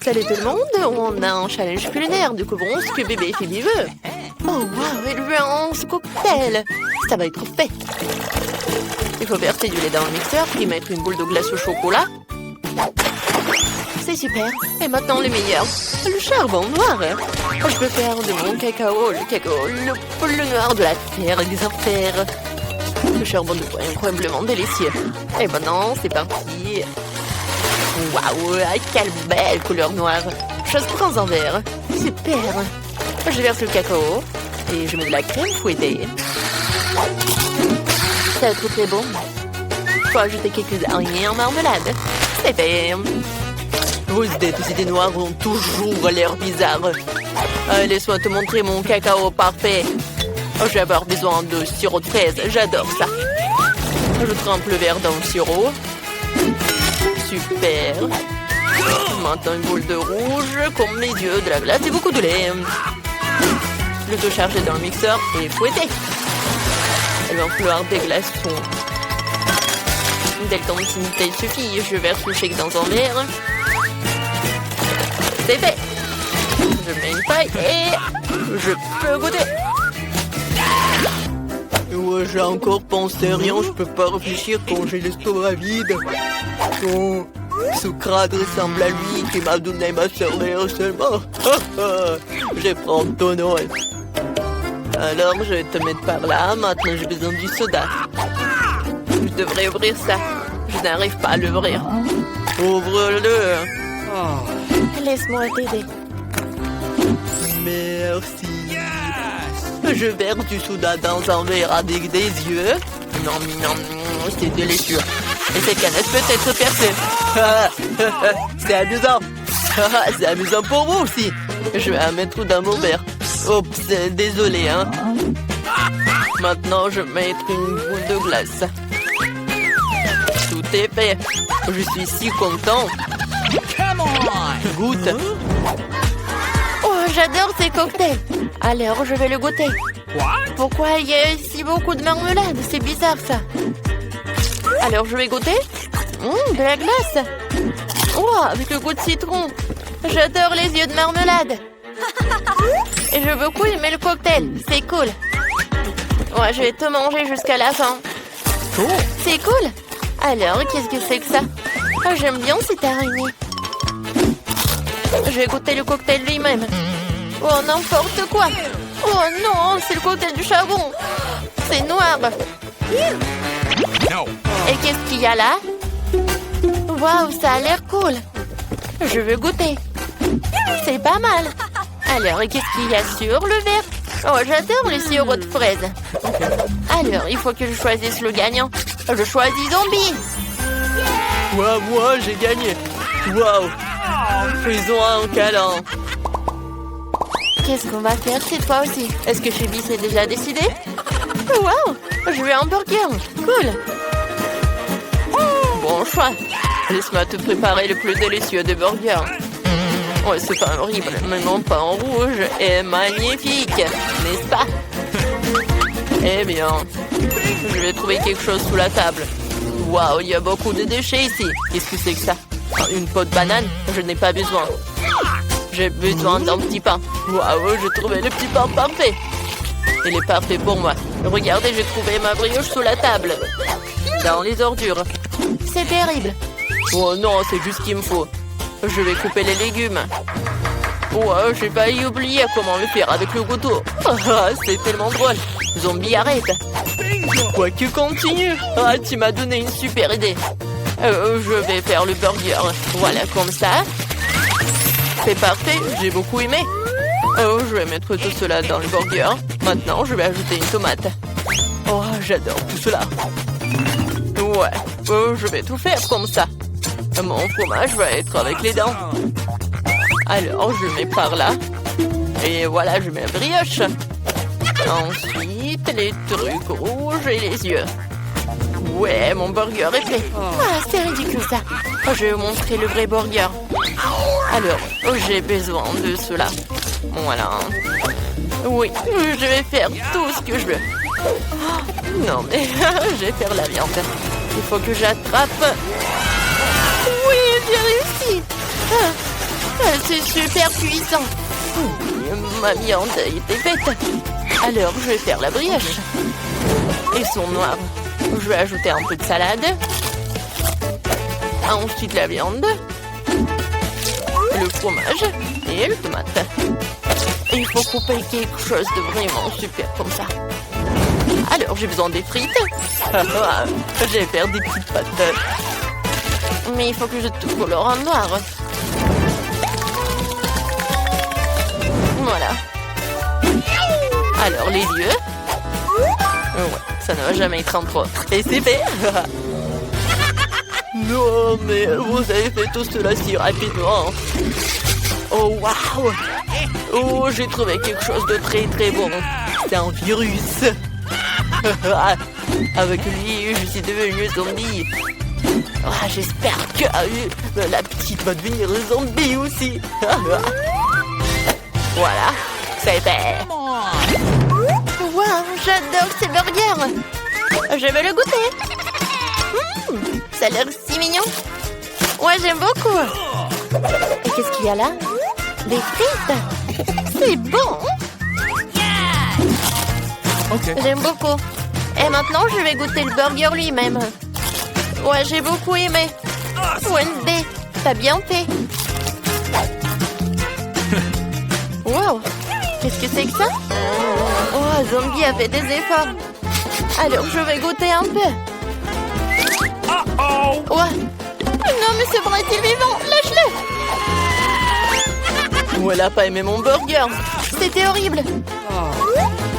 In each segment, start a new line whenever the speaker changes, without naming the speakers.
Salut tout le monde, on a un challenge culinaire, découvrons ce que bébé Phoebe veut. Oh waouh, elle veut un cocktail. Ça va être fait. Il faut verser du lait dans le mixeur, puis mettre une boule de glace au chocolat. C'est super. Et maintenant le meilleur, le charbon noir. Je peux faire de mon cacao, le cacao le plus noir de la terre, des enfers. Le charbon de bois est incroyablement délicieux. Et maintenant, c'est parti. Waouh, quelle belle couleur noire. Je prends un verre. Super. Je verse le cacao et je mets de la crème fouettée. Ça tout très bon. Faut ajouter quelques araignées en marmelade. C'est fait. Vos idées noires ont toujours l'air bizarres. Laisse-moi te montrer mon cacao parfait. Je vais avoir besoin de sirop de fraise. J'adore ça. Je trempe le verre dans le sirop. Super. Maintenant une boule de rouge, comme mes yeux, de la glace et beaucoup de lait. Le tout chargé dans le mixeur et fouetté. Il va falloir des glaçons. Dès que ton taille suffit, je verse le shake dans un verre. C'est fait. Je mets une paille et je peux goûter. Ouais, j'ai encore pensé rien, je peux pas réfléchir quand j'ai l'estomac vide. Oh, Socrate ressemble à lui qui m'a donné ma cervelle seulement. Je prends ton nom. Alors, je vais te mettre par là. Maintenant, j'ai besoin du soda. Je devrais ouvrir ça. Je n'arrive pas à l'ouvrir. Ouvre-le. Laisse-moi t'aider. Merci. Je verse du soda dans un verre avec des yeux. Non, c'est délicieux. Et cette canette peut être percée. C'est amusant. C'est amusant pour vous aussi. Je vais la mettre dans mon verre. Oups, désolé, hein. Maintenant, je vais mettre une boule de glace. Tout est fait. Je suis si content. Goûte. Oh, j'adore ces cocktails. Alors, je vais le goûter. Pourquoi il y a si beaucoup de marmelade? C'est bizarre, ça. Alors, je vais goûter. De la glace. Oh, avec le goût de citron. J'adore les yeux de marmelade. Et je veux beaucoup aimer le cocktail. C'est cool. Ouais, je vais te manger jusqu'à la fin. C'est cool. Alors, qu'est-ce que c'est que ça? Oh, j'aime bien cette araignée. Je vais goûter le cocktail lui-même. Oh, n'importe quoi. Oh non, c'est le cocktail du charbon. C'est noir. Et qu'est-ce qu'il y a là? Waouh, ça a l'air cool. Je veux goûter. C'est pas mal. Alors, qu'est-ce qu'il y a sur le verre? Oh, j'adore le sirop de fraise. Alors, il faut que je choisisse le gagnant. Je choisis Zombie. Waouh, moi, j'ai gagné. Waouh. Faisons un câlin. Qu'est-ce qu'on va faire cette fois aussi? Est-ce que Phoebe s'est déjà décidé? Waouh, je veux un burger. Cool. Bon choix. Laisse-moi te préparer le plus délicieux des burgers. Ouais, c'est pas horrible, mais mon pain en rouge est magnifique, n'est-ce pas? Eh bien, je vais trouver quelque chose sous la table. Waouh, il y a beaucoup de déchets ici. Qu'est-ce que c'est que ça? Une peau de banane? Je n'ai pas besoin. J'ai besoin d'un petit pain. Waouh, j'ai trouvé le petit pain parfait. Il est parfait pour moi. Regardez, j'ai trouvé ma brioche sous la table. Dans les ordures. C'est terrible. Oh non, c'est juste ce qu'il me faut. Je vais couper les légumes. Wow, j'ai failli oublier comment le faire avec le couteau. C'est tellement drôle. Zombie, arrête. Quoi que continue. Ah, tu m'as donné une super idée. Je vais faire le burger. Voilà, comme ça. C'est parfait, j'ai beaucoup aimé. Oh, je vais mettre tout cela dans le burger. Maintenant, je vais ajouter une tomate. Oh, j'adore tout cela. Ouais, je vais tout faire comme ça. Mon fromage va être avec les dents. Alors, je mets par là. Et voilà, je mets la brioche. Ensuite, les trucs rouges et les yeux. Ouais, mon burger est prêt. Ah, c'est ridicule ça. Je vais vous montrer le vrai burger. Alors, j'ai besoin de cela. Voilà. Oui, je vais faire tout ce que je veux. Non, mais je vais faire la viande. Il faut que j'attrape. Oui, j'ai réussi. C'est super puissant. Ma viande était faite. Alors, je vais faire la brioche. Ils sont noirs. Je vais ajouter un peu de salade. Ensuite, la viande. Le fromage et le tomate. Il faut couper quelque chose de vraiment super comme ça. Alors, j'ai besoin des frites. Je vais faire des petites pâtes. Mais il faut que je tout colore en noir. Voilà. Alors, les lieux. Ouais, ça ne va jamais être en trop. Et c'est fait. Non, mais vous avez fait tout cela si rapidement. Oh, waouh. Oh, j'ai trouvé quelque chose de très très bon. C'est un virus. Avec lui, je suis devenu zombie. J'espère que la petite va devenir zombie aussi. Voilà, c'est fait. Wow, j'adore ces burgers. Je vais le goûter. Ça a l'air si mignon. Ouais, j'aime beaucoup. Et qu'est-ce qu'il y a là? Des frites. C'est bon.
Okay.
J'aime beaucoup. Et maintenant, je vais goûter le burger lui-même. Ouais, j'ai beaucoup aimé. Wednesday, t'as bien fait. Wow, qu'est-ce que c'est que ça? Oh, Zombie a fait des efforts. Alors, je vais goûter un peu. Ouais. Non, mais ce bras est vivant. Lâche-le. Oh, elle a pas aimé mon burger. C'était horrible.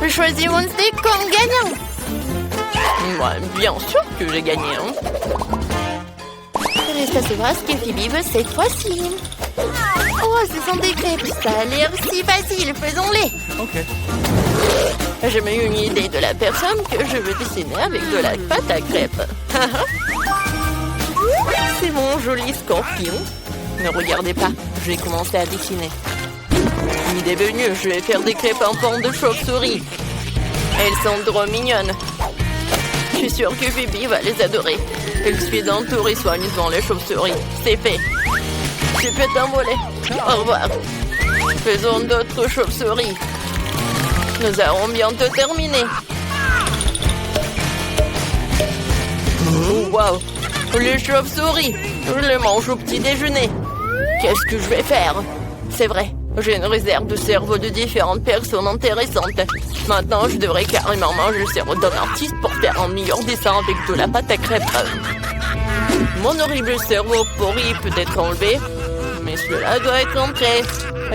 Je choisis Wednesday comme gagnant. Ouais, bien sûr que j'ai gagné. Reste à savoir ce que Phoebe veut cette fois-ci. Oh, ce sont des crêpes. Ça a l'air si facile. Faisons-les.
Ok.
J'ai eu une idée de la personne que je veux dessiner avec de la pâte à crêpes. C'est mon joli scorpion. Ne regardez pas, je vais commencer à dessiner. L'idée est venue, je vais faire des crêpes en forme de chauve-souris. Elles sont trop mignonnes. Je suis sûre que Phoebe va les adorer. Elle suit d'entourer soigneusement les chauves-souris. C'est fait. Tu peux t'envoler. Au revoir. Faisons d'autres chauves-souris. Nous allons bientôt terminer. Oh, wow. Les chauves-souris. Je les mange au petit déjeuner. Qu'est-ce que je vais faire? C'est vrai. J'ai une réserve de cerveaux de différentes personnes intéressantes. Maintenant, je devrais carrément manger le cerveau d'un artiste pour faire un meilleur dessin avec de la pâte à crêpes. Mon horrible cerveau pourri peut être enlevé, mais cela doit être entré.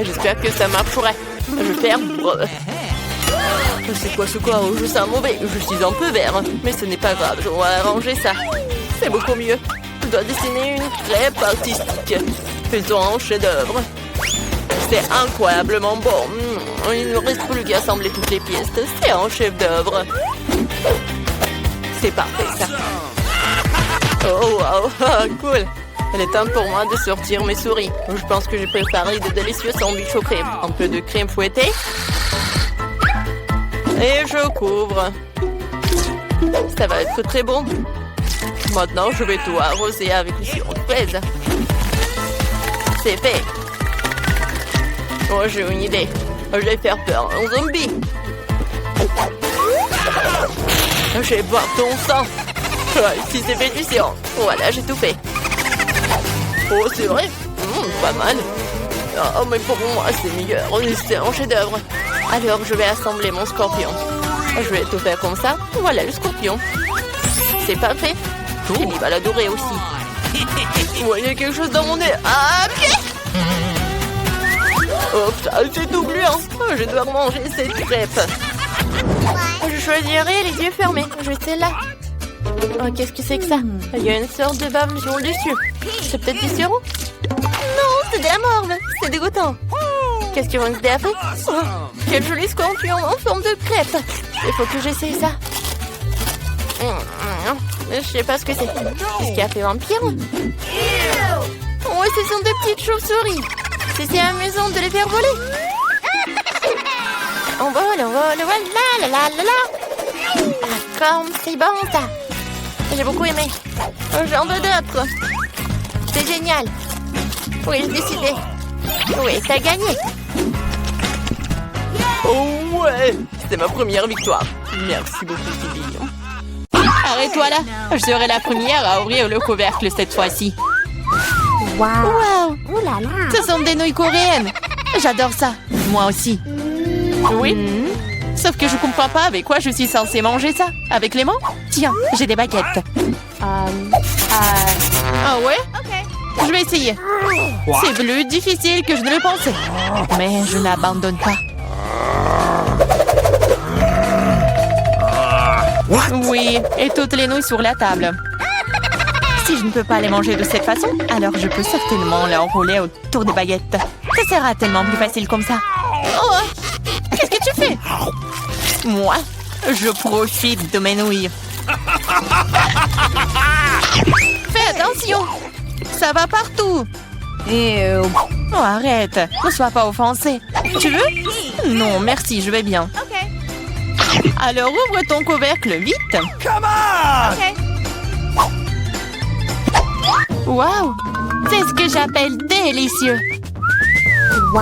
J'espère que ça marcherait. Je vais faire... C'est quoi ce quoi? Je sens mauvais. Je suis un peu vert, mais ce n'est pas grave. Je vais arranger ça. C'est beaucoup mieux. Je dois dessiner une crêpe artistique. Faisons un chef-d'œuvre. C'est incroyablement bon. Il ne reste plus qu'à assembler toutes les pièces. C'est un chef-d'œuvre. C'est parfait, ça. Oh, wow. Cool. Il est temps pour moi de sortir mes souris. Je pense que j'ai préparé de délicieux sandwichs aux crèmes. Un peu de crème fouettée. Et je couvre. Ça va être très bon. Maintenant, je vais tout arroser avec le sirop de fraise. C'est fait. Oh, j'ai une idée. Je vais faire peur à un zombie. Je vais boire ton sang. Si c'est fait du sirop. Voilà, j'ai tout fait. Oh, c'est vrai. Pas mal. Oh, mais pour moi, c'est meilleur. C'est un chef-d'œuvre. Alors, je vais assembler mon scorpion. Je vais tout faire comme ça. Voilà le scorpion. C'est parfait. Il va l'adorer aussi. Ouais, il y a quelque chose dans mon nez. Ah, pied! Oh, c'est tout gluant. Je dois manger cette crêpe. Je choisirai les yeux fermés. Je vais celle-là. Oh, qu'est-ce que c'est que ça? Il y a une sorte de bave sur le dessus. C'est peut-être du sirop? Non, c'est de la morve. C'est dégoûtant. Qu'est-ce que Wednesday a fait? Oh, quel joli scorpion en forme de crêpe. Il faut que j'essaye ça. Je sais pas ce que c'est. Qu'est-ce qu'il a fait vampire? Oh, ce sont des petites chauves-souris. C'est amusant de les faire voler. On vole, voilà, la la la la. Ah, comme c'est bon ça. J'ai beaucoup aimé. J'en veux d'autres. C'est génial. Oui, j'ai décidé. Oui, t'as gagné. Oh ouais, c'est ma première victoire. Merci beaucoup, Phoebe. Arrête-toi là. Je serai la première à ouvrir le couvercle cette fois-ci. Wow.
Ouh là là.
Ce sont des nouilles coréennes. J'adore ça. Moi aussi. Oui. Sauf que je comprends pas avec quoi je suis censée manger ça. Avec les mains? Tiens, j'ai des baguettes. Ah ouais? Je vais essayer. C'est plus difficile que je ne le pensais. Mais je n'abandonne pas. Oui, et toutes les nouilles sur la table. Si je ne peux pas les manger de cette façon, alors je peux certainement les enrouler autour des baguettes. Ça sera tellement plus facile comme ça. Oh, qu'est-ce que tu fais? Moi, je profite de mes nouilles. Fais attention, ça va partout. Oh, arrête, ne sois pas offensé. Tu veux? Non, merci, je vais bien. Alors ouvre ton couvercle vite. Wow, c'est ce que j'appelle délicieux.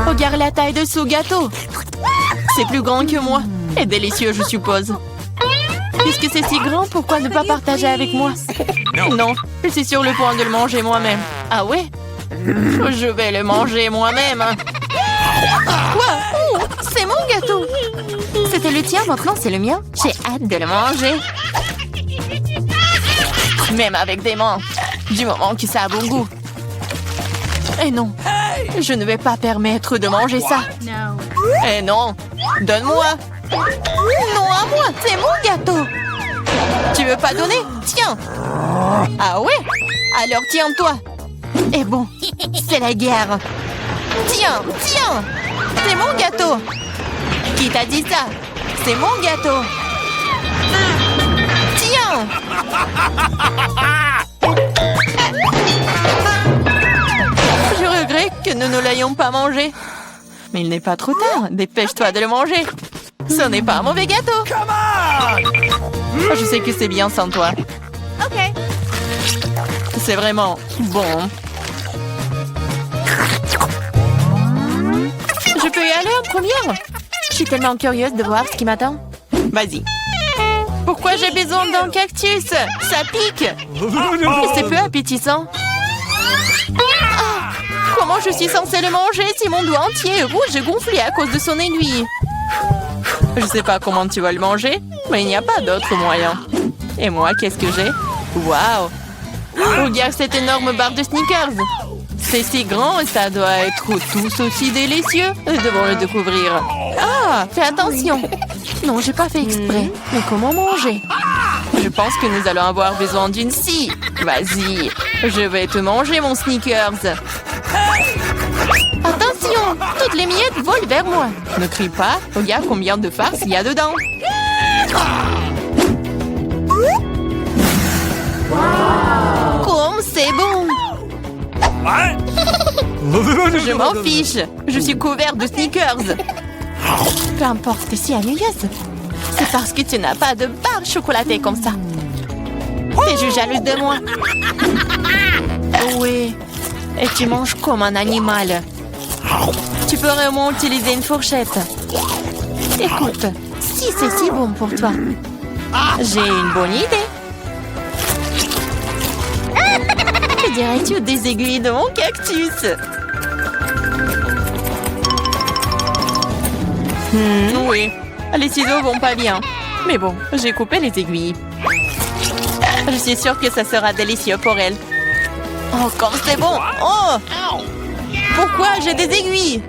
Regarde la taille de ce gâteau. C'est plus grand que moi. Et délicieux, je suppose. Puisque c'est si grand, pourquoi ne pas partager avec moi? Non, je suis sur le point de le manger moi-même. Ah ouais? Je vais le manger moi-même. Quoi? Oh, c'est mon gâteau. C'était le tien, maintenant c'est le mien. J'ai hâte de le manger. Même avec des mains. Du moment que ça a bon goût. Et non, je ne vais pas permettre de manger ça. Eh non, donne-moi. Non, à moi, c'est mon gâteau. Tu veux pas donner? Tiens. Ah ouais? Alors tiens-toi. Et bon, c'est la guerre. Tiens, tiens. C'est mon gâteau. Qui t'a dit ça? C'est mon gâteau. Tiens. Je regrette que nous ne l'ayons pas mangé. Mais il n'est pas trop tard. Dépêche-toi de le manger. Ce n'est pas un mauvais gâteau. Je sais que c'est bien sans toi. C'est vraiment bon. Je peux y aller en première? Je suis tellement curieuse de voir ce qui m'attend. Vas-y. Pourquoi j'ai besoin d'un cactus? Ça pique. Et c'est peu appétissant. Ah, comment je suis censée le manger si mon doigt entier est rouge et gonflé à cause de son aiguille? Je sais pas comment tu vas le manger, mais il n'y a pas d'autre moyen. Et moi, qu'est-ce que j'ai? Waouh! Regarde cette énorme barre de Snickers. C'est si grand et ça doit être tous aussi délicieux. Nous devons le découvrir. Ah, fais attention. Non, j'ai pas fait exprès. Mais comment manger? Je pense que nous allons avoir besoin d'une scie. Vas-y, je vais te manger mon Snickers. Attention, toutes les miettes volent vers moi. Ne crie pas, regarde combien de farce il y a dedans. Comme c'est bon. Je m'en fiche. Je suis couvert de Snickers. Peu importe si ennuyeuse. C'est parce que tu n'as pas de barre chocolatée comme ça. T'es jalouse de moi. Oui. Et tu manges comme un animal. Tu pourrais au moins utiliser une fourchette. Écoute, si c'est si bon pour toi, j'ai une bonne idée. Que dirais-tu des aiguilles de mon cactus? Oui, les ciseaux vont pas bien. Mais bon, j'ai coupé les aiguilles. Je suis sûre que ça sera délicieux pour elle. Oh, comme c'est bon! Oh! Pourquoi j'ai des aiguilles?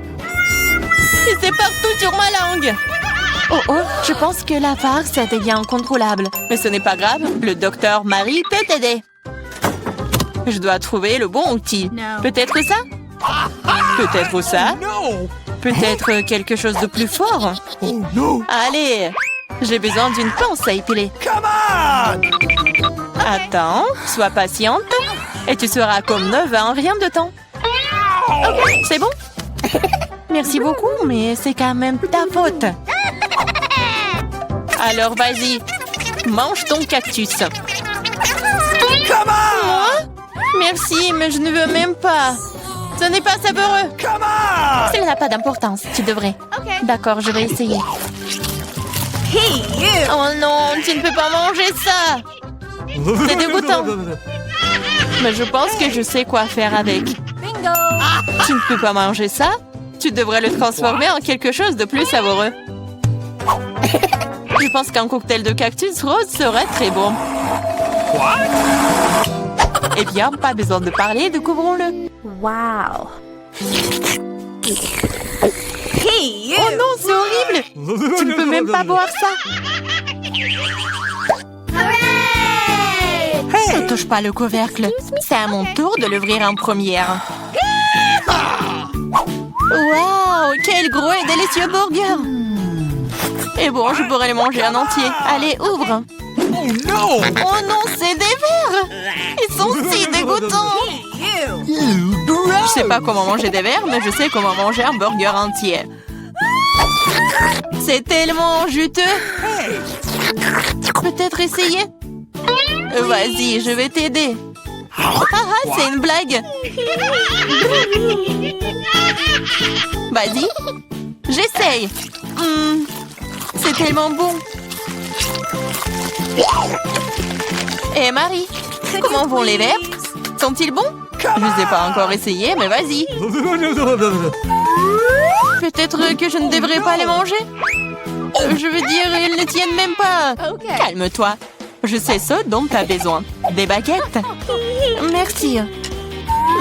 Et c'est partout sur ma langue! Oh oh, je pense que la farce devient incontrôlable. Mais ce n'est pas grave, le docteur Marie peut t'aider. Je dois trouver le bon outil. Peut-être ça? Peut-être ça? Peut-être quelque chose de plus fort? Allez, j'ai besoin d'une pince à épiler. Attends, sois patiente. Et tu seras comme neuve en rien de temps. Ok, c'est bon? Merci beaucoup, mais c'est quand même ta faute. Alors vas-y, mange ton cactus. Moi? Merci, mais je ne veux même pas. Ce n'est pas savoureux. Cela n'a pas d'importance. Tu devrais. D'accord, je vais essayer. Oh non, tu ne peux pas manger ça. C'est dégoûtant. Mais je pense que je sais quoi faire avec. Tu ne peux pas manger ça? Tu devrais le transformer en quelque chose de plus savoureux. Je pense qu'un cocktail de cactus rose serait très bon. Eh bien, pas besoin de parler, découvrons-le.
Wow.
Oh non, c'est horrible! Tu ne peux même pas boire ça! Ne touche pas le couvercle. C'est à mon tour de l'ouvrir en première. Wow! Quel gros et délicieux burger! Et bon, je pourrais le manger en entier. Allez, ouvre! Oh non, c'est des vers! Ils sont si dégoûtants! Je sais pas comment manger des vers, mais je sais comment manger un burger entier. C'est tellement juteux! Peut-être essayer? Vas-y, je vais t'aider. C'est une blague. Vas-y, j'essaye. C'est tellement bon. Et Marie, comment vont les verres? Sont-ils bons? Je ne les ai pas encore essayés, mais vas-y. Peut-être que je ne devrais pas les manger. Je veux dire, ils ne tiennent même pas. Calme-toi. Je sais ce dont tu as besoin. Des baguettes. Merci.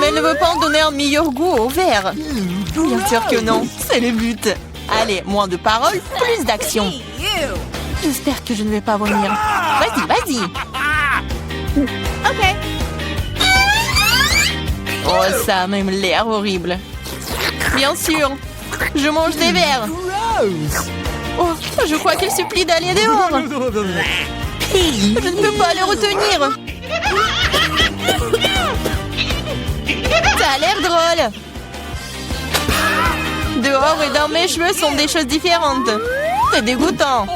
Mais ne veux pas en donner un meilleur goût au verre. Bien sûr que non. C'est le but. Allez, moins de paroles, plus d'action. J'espère que je ne vais pas vomir. Vas-y, vas-y.
OK.
Oh, ça a même l'air horrible. Bien sûr. Je mange des verres. Oh, je crois qu'il supplie d'aller dehors. Je ne peux pas le retenir. Ça a l'air drôle. Dehors et dans mes cheveux sont des choses différentes. C'est dégoûtant.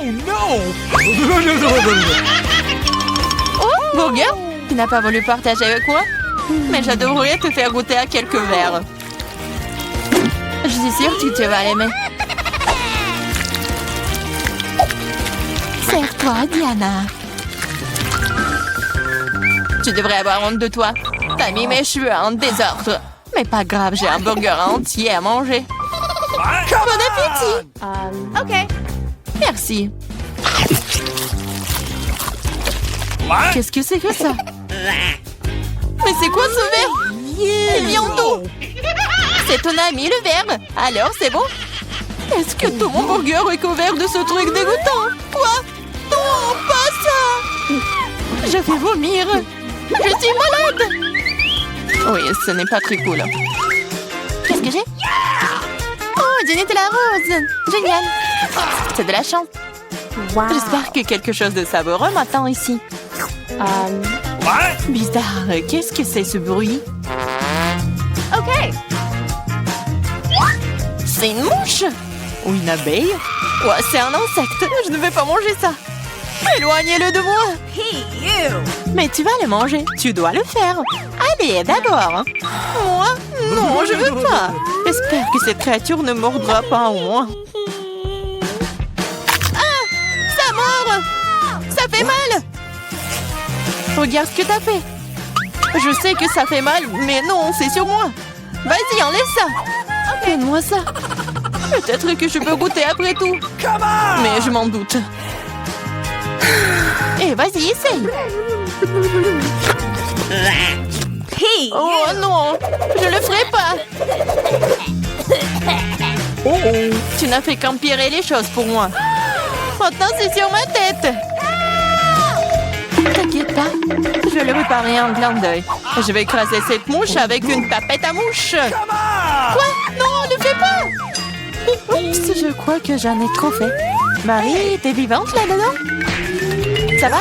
Oh, burger, tu n'as pas voulu partager avec moi? Mais j'adorerais te faire goûter à quelques verres. Je suis sûre que tu vas l'aimer. Serre-toi, Diana. Tu devrais avoir honte de toi. T'as mis mes cheveux en désordre. Mais pas grave, j'ai un burger entier à manger. Bon appétit!
OK.
Merci. Qu'est-ce que c'est que ça? Mais c'est quoi ce verre? Il vient d'où? C'est ton ami le verre. Alors c'est bon? Est-ce que tout mon burger est couvert de ce truc dégoûtant? Quoi? Non, pas ça! Je vais vomir. Je suis malade. Oui, ce n'est pas très cool. Qu'est-ce que j'ai? Oh, du Nutella rose. Génial. C'est de la chance.
Wow.
J'espère que quelque chose de savoureux m'attend ici. Bizarre. Qu'est-ce que c'est ce bruit?
OK.
C'est une mouche? Ou une abeille? Ouais, c'est un insecte. Je ne vais pas manger ça. Éloignez-le de moi. Mais tu vas le manger. Tu dois le faire. Allez, d'abord. Moi? Non, je veux pas. J'espère que cette créature ne mordra pas en moi. Ah! Ça mord! Ça fait mal! Regarde ce que t'as fait. Je sais que ça fait mal, mais non, c'est sur moi. Vas-y, enlève ça. Donne-moi ça. Peut-être que je peux goûter après tout. Mais je m'en doute. Et vas-y, essaye. Oh non, je le ferai pas. Tu n'as fait qu'empirer les choses pour moi. Maintenant, c'est sur ma tête. T'inquiète pas, je vais le réparer en clin d'œil. Je vais écraser cette mouche avec une tapette à mouche. Quoi? Non, ne fais pas. Oups, je crois que j'en ai trop fait. Marie, t'es vivante là-dedans? Ça va?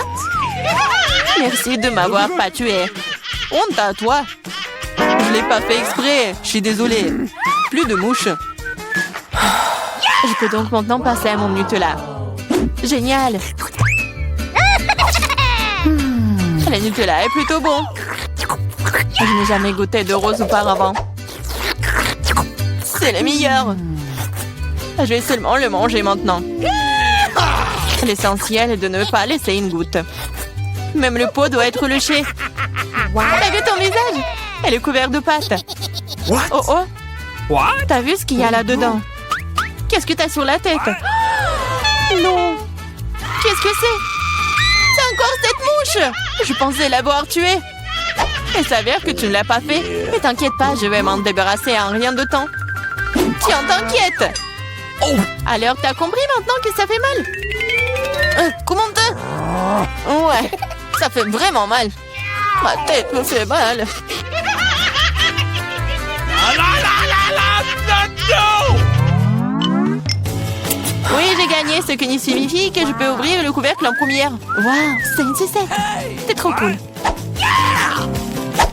Merci de m'avoir pas tué. Honte à toi. Je l'ai pas fait exprès. Je suis désolée. Plus de mouches. Je peux donc maintenant passer à mon Nutella. Génial. Le Nutella est plutôt bon. Je n'ai jamais goûté de rose auparavant. C'est le meilleur. Je vais seulement le manger maintenant. L'essentiel est de ne pas laisser une goutte. Même le pot doit être léché. T'as vu ton visage? Elle est couverte de pâtes. Oh oh! T'as vu ce qu'il y a là-dedans? Qu'est-ce que t'as sur la tête? Non! Qu'est-ce que c'est? C'est encore cette mouche! Je pensais l'avoir tuée. Il s'avère que tu ne l'as pas fait. Mais t'inquiète pas, je vais m'en débarrasser en rien de temps. Tiens, t'inquiète! Alors t'as compris maintenant que ça fait mal? Comment t'as? Ouais, ça fait vraiment mal. Ma tête me fait mal. Oui, j'ai gagné, ce qui signifie que je peux ouvrir le couvercle en première. Waouh, c'est une sucette. C'est trop cool.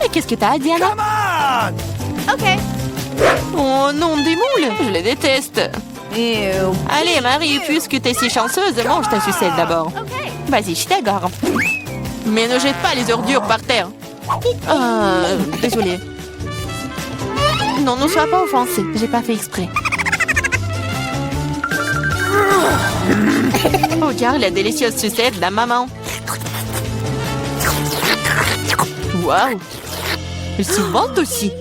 Mais qu'est-ce que t'as, Diana?
OK.
Oh non, des moules. Je les déteste.
Ew.
Allez, Marie, puisque t'es si chanceuse, mange ta sucette d'abord.
OK.
Vas-y, je t'agarre. Mais ne jette pas les ordures par terre. Désolée. Non, ne sois pas offensée. J'ai pas fait exprès. Oh, regarde la délicieuse sucette de la maman. Waouh! Elle se vante aussi.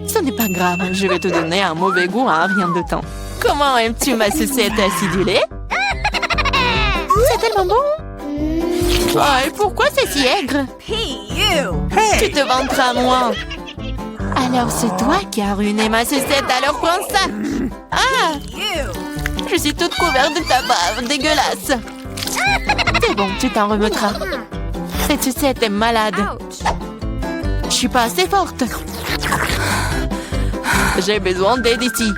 Ce n'est pas grave, je vais te donner un mauvais goût en rien de temps. Comment aimes-tu ma sucette acidulée? C'est tellement bon! Ah, et pourquoi c'est si aigre? Tu te vanteras, moi. Alors c'est toi qui as ruiné ma sucette, alors prends ça. Ah! Je suis toute couverte de ta bave, dégueulasse. C'est bon, tu t'en remettras. Cette sucette est malade. Je suis pas assez forte. J'ai besoin d'aide ici.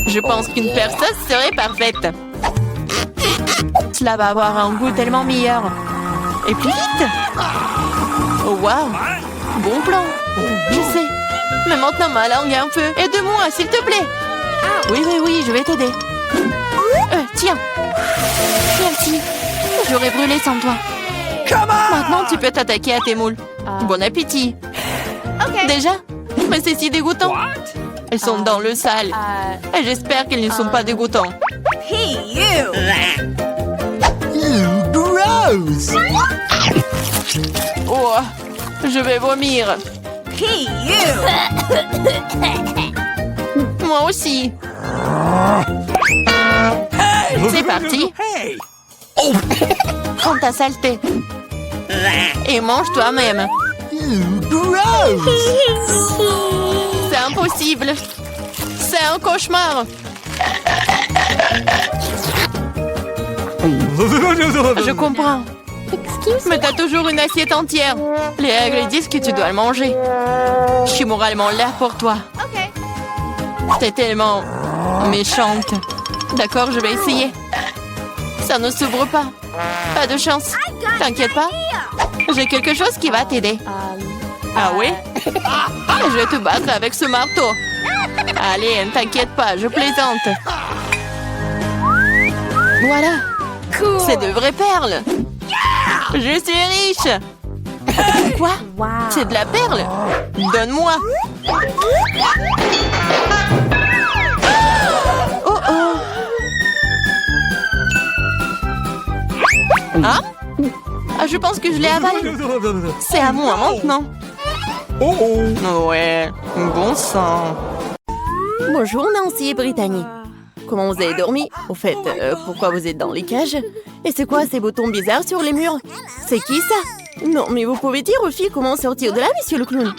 Je pense qu'une perceuse serait parfaite. Cela va avoir un goût tellement meilleur. Et plus vite. Oh, waouh. Bon plan. Je sais. Mais maintenant ma langue est un peu. Aide-moi, s'il te plaît. Oui, je vais t'aider. Tiens. Merci. J'aurais brûlé sans toi. Maintenant, tu peux t'attaquer à tes moules. Bon appétit.
OK.
Déjà? Mais c'est si dégoûtant. Elles sont dans le sale. Et j'espère qu'elles ne sont pas dégoûtants.
Gross!
Oh, je vais vomir. Moi aussi. C'est parti.
Hey!
Prends ta saleté. Et mange toi-même.
Gross!
C'est impossible. C'est un cauchemar. Je comprends. Mais t'as toujours une assiette entière. Les règles disent que tu dois le manger. Je suis moralement là pour toi.
OK.
T'es tellement méchante. D'accord, je vais essayer. Ça ne s'ouvre pas. Pas de chance. T'inquiète pas. J'ai quelque chose qui va t'aider. Ah oui? Je vais te battre avec ce marteau. Allez, ne t'inquiète pas, je plaisante. Voilà. C'est de vraies perles. Je suis riche. Quoi?
Wow.
C'est de la perle? Donne-moi. Oh oh. Hein? Ah, je pense que je l'ai avalé. C'est à moi maintenant.
Oh!
Ouais, bon sang. Bonjour Nancy et Brittany. Comment vous avez dormi? Au fait, pourquoi vous êtes dans les cages? Et c'est quoi ces boutons bizarres sur les murs? C'est qui ça? Non, mais vous pouvez dire aux filles comment sortir de là, monsieur le clown.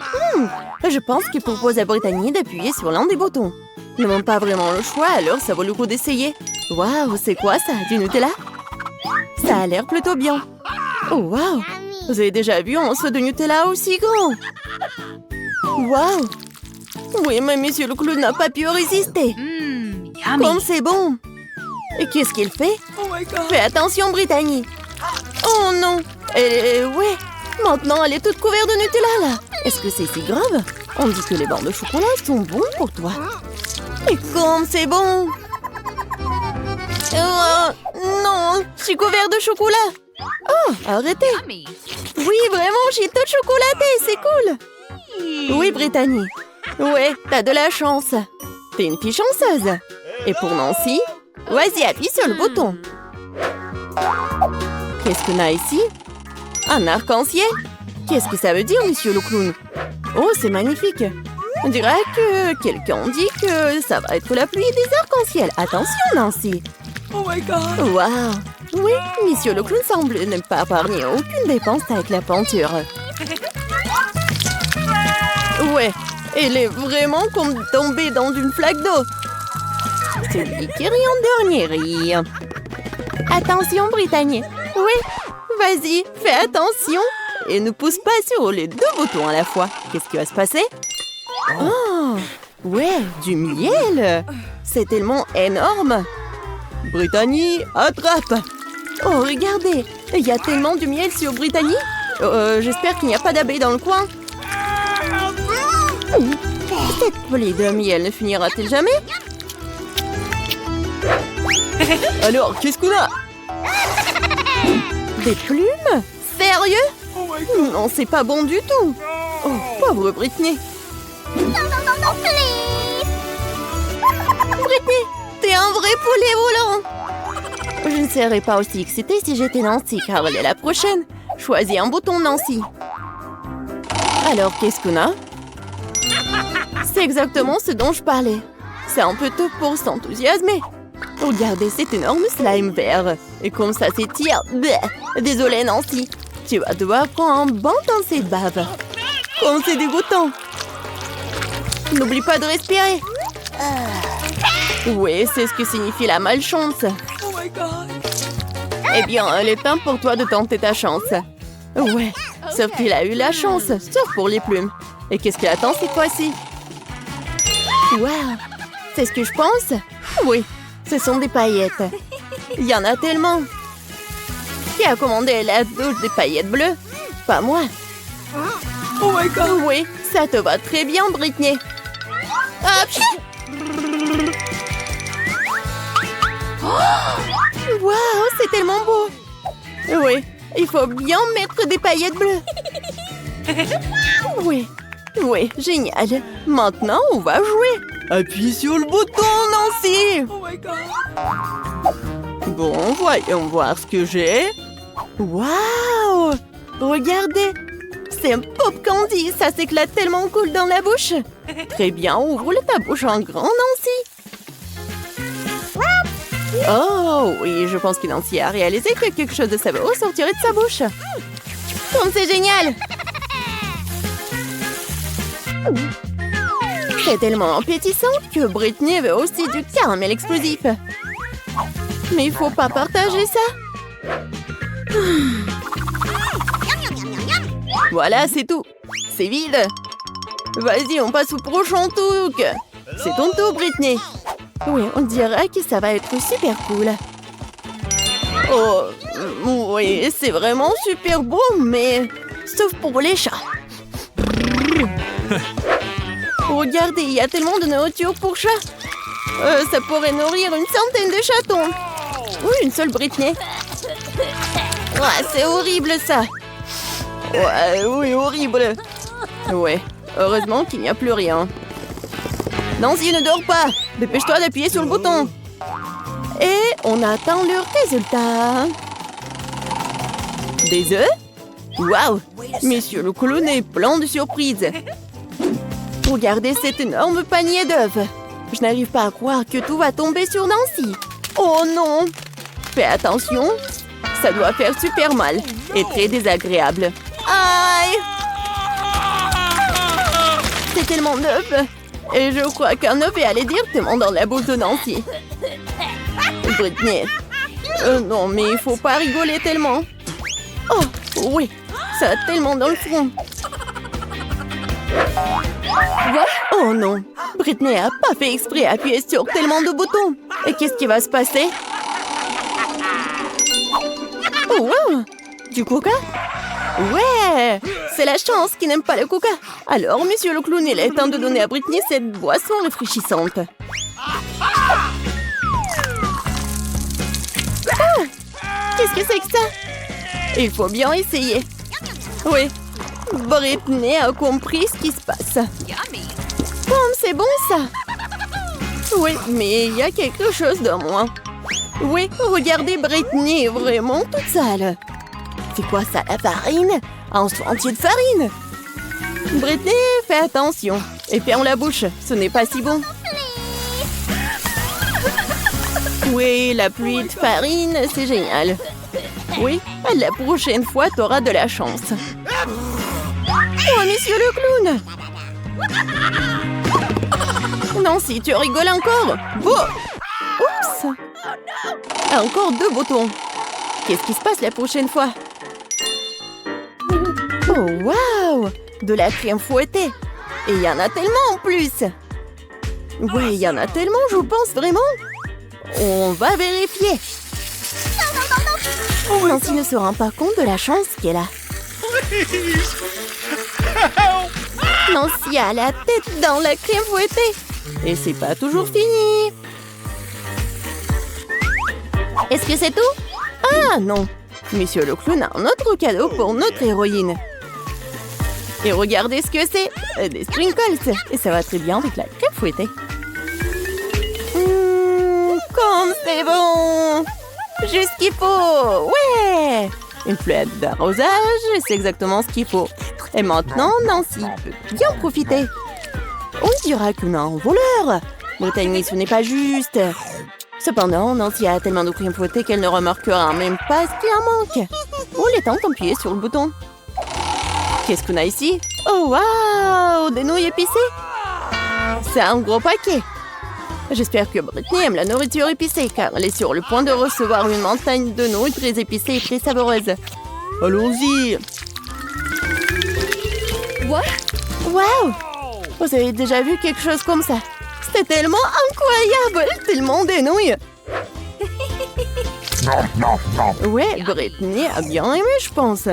Je pense qu'il propose à Brittany d'appuyer sur l'un des boutons. Nous n'avons pas vraiment le choix, alors ça vaut le coup d'essayer. Waouh, c'est quoi ça? Du Nutella? Ça a l'air plutôt bien. Oh, waouh! Vous avez déjà vu un seau de Nutella aussi grand? Waouh! Oui, mais monsieur le clown n'a pas pu résister. Comme c'est bon! Et qu'est-ce qu'il fait?
Oh my god!
Fais attention, Brittany! Oh non! Ouais! Maintenant, elle est toute couverte de Nutella, là! Est-ce que c'est si grave? On dit que les bancs de chocolat sont bons pour toi. Et comme c'est bon! Non! Je suis couverte de chocolat! Oh, arrêtez! Oui, vraiment, je suis toute chocolatée, c'est cool! Oui, Brittany. Ouais, t'as de la chance.
T'es une fille chanceuse. Et pour Nancy, vas-y, appuie sur le bouton. Qu'est-ce qu'on a ici? Un arc-en-ciel? Qu'est-ce que ça veut dire, monsieur le clown? Oh, c'est magnifique. On dirait que quelqu'un dit que ça va être la pluie des arcs-en-ciel. Attention, Nancy.
Oh my god.
Waouh. Oui, monsieur le clown semble ne pas épargner aucune dépense avec la peinture. Ouais, elle est vraiment comme tombée dans une flaque d'eau. Celui qui rit en dernier rit. Attention, Brittany. Oui, vas-y, fais attention. Et ne pousse pas sur les deux boutons à la fois. Qu'est-ce qui va se passer? Oh, ouais, du miel. C'est tellement énorme. Brittany, attrape. Oh, regardez, il y a tellement de miel sur Brittany. J'espère qu'il n'y a pas d'abeilles dans le coin. Cette pluie de miel ne finira-t-elle jamais? Alors, qu'est-ce qu'on a? Des plumes? Sérieux?
Oh my god.
Non, c'est pas bon du tout. Oh, pauvre Brittany.
Non, please.
Brittany, t'es un vrai poulet volant. Je ne serais pas aussi excitée si j'étais Nancy, car elle est la prochaine. Choisis un bouton, Nancy. Alors, qu'est-ce qu'on a? C'est exactement ce dont je parlais. C'est un peu tôt pour s'enthousiasmer. Regardez cet énorme slime vert. Et comme ça s'étire. Désolée, Nancy. Tu vas devoir prendre un bon temps de bave. Comme c'est dégoûtant. N'oublie pas de respirer. Oui, c'est ce que signifie la malchance.
Oh my god.
Eh bien, il est temps pour toi de tenter ta chance. Ouais, sauf qu'il a eu la chance, sauf pour les plumes. Et qu'est-ce qu'il attend cette fois-ci? Waouh, c'est ce que je pense? Oui, ce sont des paillettes. Il y en a tellement. Qui a commandé la douche des paillettes bleues? Pas moi.
Oh my god.
Oui, ça te va très bien, Brittany. Hop! Waouh, c'est tellement beau. Oui, il faut bien mettre des paillettes bleues. Oui, oui, génial. Maintenant, on va jouer. Appuie sur le bouton, Nancy.
Oh my god.
Bon, voyons voir ce que j'ai. Waouh! Regardez, c'est un pop candy. Ça s'éclate tellement cool dans la bouche. Très bien, ouvre ta bouche en grand, Nancy. Oh oui, je pense que Nancy a réalisé que quelque chose de savoureux sortirait de sa bouche. Comme c'est génial! C'est tellement appétissant que Brittany veut aussi du caramel explosif. Mais il faut pas partager ça. Voilà, c'est tout. C'est vide. Vas-y, on passe au prochain truc. C'est ton tour, Brittany. Oui, on dirait que ça va être super cool. Oh, oui, c'est vraiment super bon, mais sauf pour les chats. Regardez, il y a tellement de nourriture pour chats. Ça pourrait nourrir une centaine de chatons. Oui, une seule Brittany. Ouais, c'est horrible ça. Ouais, oui, horrible. Ouais, heureusement qu'il n'y a plus rien. Nancy, ne dors pas. Dépêche-toi d'appuyer sur le bouton. Et on attend le résultat. Des œufs? Waouh! Monsieur le clown est plein de surprises. Regardez cet énorme panier d'œufs. Je n'arrive pas à croire que tout va tomber sur Nancy. Oh non! Fais attention. Ça doit faire super mal et très désagréable. Aïe! C'est tellement neuf. Et je crois qu'un œuf est allé directement dans la bouche de Nancy. Brittany. Non, mais il faut pas rigoler tellement. Oh, oui. Ça a tellement dans le front. Oh non. Brittany a pas fait exprès d'appuyer sur tellement de boutons. Et qu'est-ce qui va se passer? Oh, wow. Du coca? Ouais! C'est la chance qui n'aime pas le coca. Alors, monsieur le clown, il est temps de donner à Brittany cette boisson rafraîchissante. Ah! Qu'est-ce que c'est que ça? Il faut bien essayer. Oui, Brittany a compris ce qui se passe. Comme c'est bon ça! Oui, mais il y a quelque chose de moi. Oui, regardez, Britney est vraiment toute sale. C'est quoi ça, la farine? Un seau entier de farine. Britney, fais attention. Et ferme la bouche, ce n'est pas si bon. Oui, la pluie de farine, c'est génial. Oui, la prochaine fois, t'auras de la chance. Oh, monsieur le clown! Nancy, tu rigoles encore? Bon! Oups! Encore 2 boutons. Qu'est-ce qui se passe la prochaine fois? Oh, waouh! De la crème fouettée. Et il y en a tellement en plus. Oui, il y en a tellement, je pense vraiment. On va vérifier. Nancy ne se rend pas compte de la chance qu'elle a. Nancy a la tête dans la crème fouettée. Et c'est pas toujours fini. Est-ce que c'est tout? Ah non. Monsieur le clown a un autre cadeau pour notre héroïne. Et regardez ce que c'est. Des sprinkles. Et ça va très bien avec la crème fouettée. Comme c'est bon. Juste ce qu'il faut. Ouais. Une flûte d'arrosage, c'est exactement ce qu'il faut. Et maintenant, Nancy peut bien profiter. On dira qu'on a un voleur. Brittany, ce n'est pas juste. Cependant, Nancy a tellement de crème fouettée qu'elle ne remarquera même pas ce qui en manque. Oh, il est temps d'appuyer sur le bouton. Qu'est-ce qu'on a ici? Oh, waouh! Des nouilles épicées? C'est un gros paquet. J'espère que Britney aime la nourriture épicée, car elle est sur le point de recevoir une montagne de nouilles très épicées et très savoureuses. Allons-y! Waouh! Vous avez déjà vu quelque chose comme ça? C'était tellement incroyable! Tellement des nouilles! Ouais, Britney a bien aimé, je pense.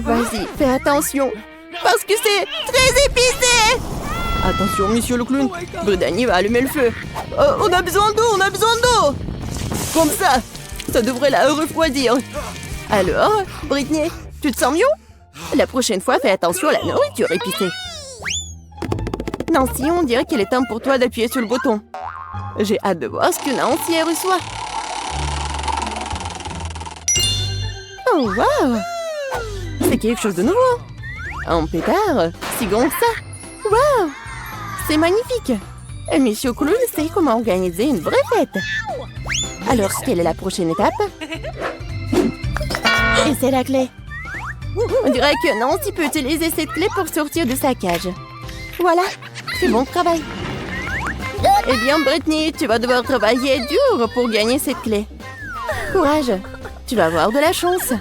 Vas-y, fais attention, parce que c'est très épicé! Attention, monsieur le clown, Brittany va allumer le feu. On a besoin d'eau, on a besoin d'eau! Comme ça devrait la refroidir. Alors, Britney, tu te sens mieux? La prochaine fois, fais attention à la nourriture épicée. Nancy, on dirait qu'il est temps pour toi d'appuyer sur le bouton. J'ai hâte de voir ce que Nancy reçoit. Oh, waouh! C'est quelque chose de nouveau. Un pétard, si grand que ça. Waouh! C'est magnifique. Et monsieur Clown sait comment organiser une vraie fête. Alors, quelle est la prochaine étape? Et c'est la clé. On dirait que Nancy peut utiliser cette clé pour sortir de sa cage. Voilà, c'est bon travail. Eh bien, Britney, tu vas devoir travailler dur pour gagner cette clé. Courage, tu vas avoir de la chance.